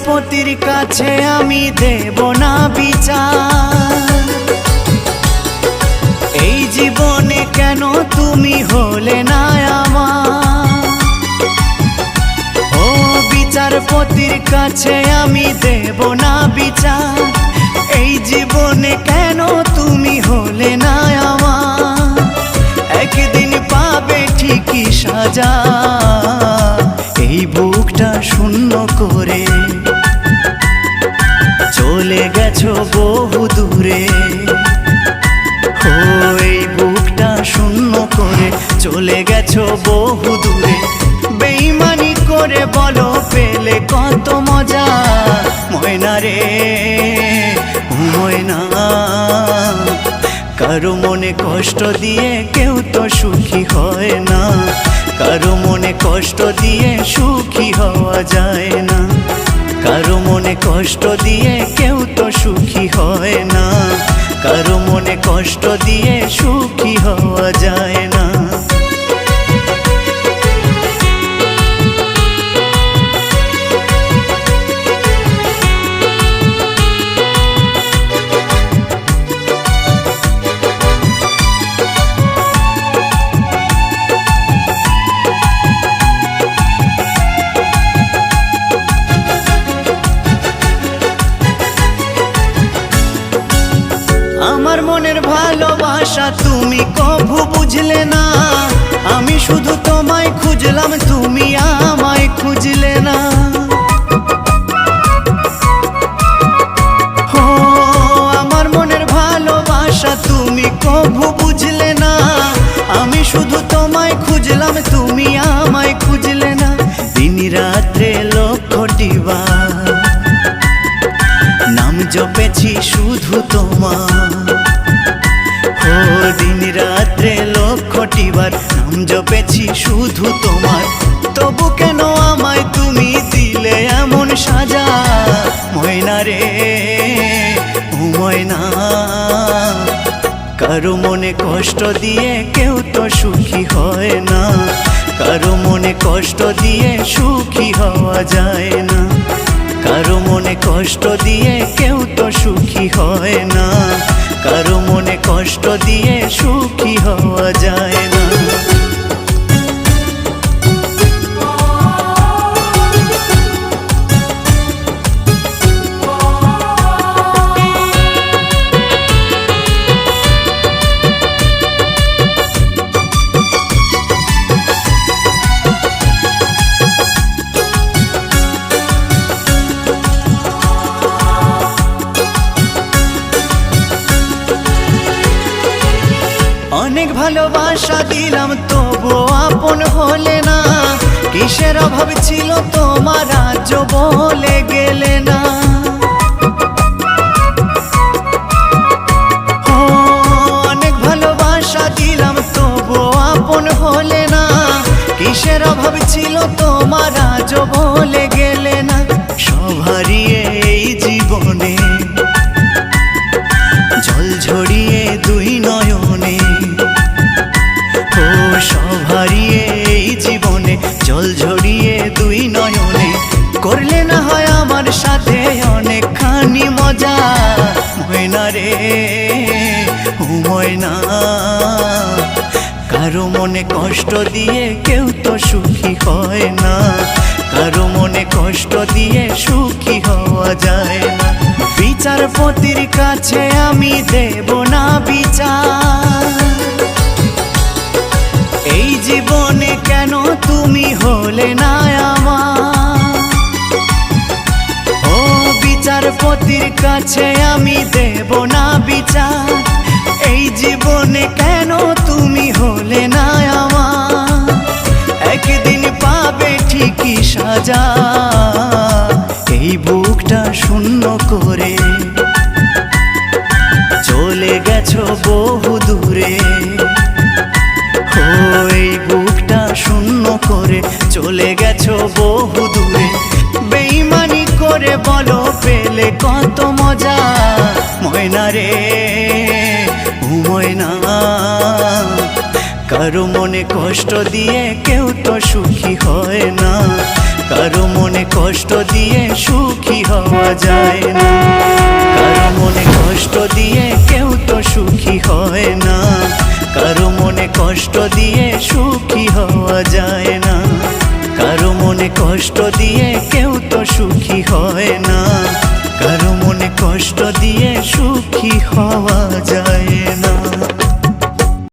বিচারপতির কাছে আমি দেব না বিচার। এই জীবনে কেন তুমি হলে না আমার? ও বিচারপতির কাছে আমি দেব না বিচার। এই জীবনে কেন তুমি হলে না আমার? একদিন পাবে ঠিকই সাজা, এই বুকটা শূন্য করে চলে গেছো বহু দূরে। ও এই বুকটা শূন্য করে চলে গেছো বহু দূরে। বেঈমানি করে বলো পেলে কত মজা, ময়না রে ময়না। কারো মনে কষ্ট দিয়ে কেউ তো সুখী হয় না, কারো মনে কষ্ট দিয়ে সুখী হওয়া যায় না। কারো মনে কষ্ট দিয়ে কেউ তো সুখী হয় না, কারো মনে কষ্ট দিয়ে সুখী হওয়া যায় না। আমার মনের ভালোবাসা তুমি কভু বুঝলে না। আমি শুধু তোমায় খুঁজলাম, তুমি আমায় খুঁজলে না। ও আমার মনের ভালোবাসা তুমি কভু বুঝলে না। আমি শুধু তোমায় খুঁজলাম, তুমি আমায় খুঁজলে না। দিন রাত্রে লক্ষটি বার নাম জপেছি শুধু তোমার। ও দিন রাত্রে লক্ষটি বার নাম জপেছি শুধু তোমার। তবু কেন আমায় তুমি দিলে এমন সাজা, ময়না রে ও ময়না। কারো মনে কষ্ট দিয়ে কেউ তো সুখী হয় না, কারো মনে কষ্ট দিয়ে সুখী হওয়া যায় না। কারো মনে কষ্ট দিয়ে কেউ তো সুখী হয় না, কারো মনে কষ্ট দিয়ে সুখী হওয়া যায় না। অনেক ভালোবাসা দিলাম তবু আপন হলে না। কিসের অভাব ছিল তোমার আজ বলে গেলে না। ও অনেক ভালোবাসা দিলাম তবু আপন হলে না। কিসের অভাব ছিল তোমার আজ বলে গেলে না। সব হারিয়ে এই জীবনে জল ঝরিয়ে দুই নয়নে। ও সব হারিয়ে এই জীবনে জল ঝরিয়ে দুই নয়নে। করলে না হয় আমার সাথে অনেকখানি মজা, ময়না রে ও ময়না। কারো মনে কষ্ট দিয়ে কেউ তো সুখী হয় না, কারো মনে কষ্ট দিয়ে সুখী হওয়া যায় না। বিচারপতির কাছে আমি দেব না বিচার। এই জীবনে কেন তুমি হলে না আমার? ও বিচারপতির কাছে আমি দেব না বিচার। এই জীবনে কেন তুমি হলে না আমার? একদিন পাবে ঠিকই সাজা, এই বুকটা শূন্য করে চলে গেছো বহু দূরে। ও এই বুকটা শূন্য করে চলে গেছো বহু দূরে। বেঈমানি করে বলো পেলে কত মজা, ময়না রে ও ময়না। কারো মনে কষ্ট দিয়ে কেউ তো সুখী হয় না, কারো মনে কষ্ট দিয়ে সুখী হওয়া যায় না। কারো মনে কষ্ট দিয়ে কেউ তো সুখী হয় না, কারো মনে কষ্ট দিয়ে সুখী হওয়া যায় না। কারো মনে কষ্ট দিয়ে কেউ তো সুখী হয় না, কারো মনে কষ্ট দিয়ে সুখী হওয়া যায়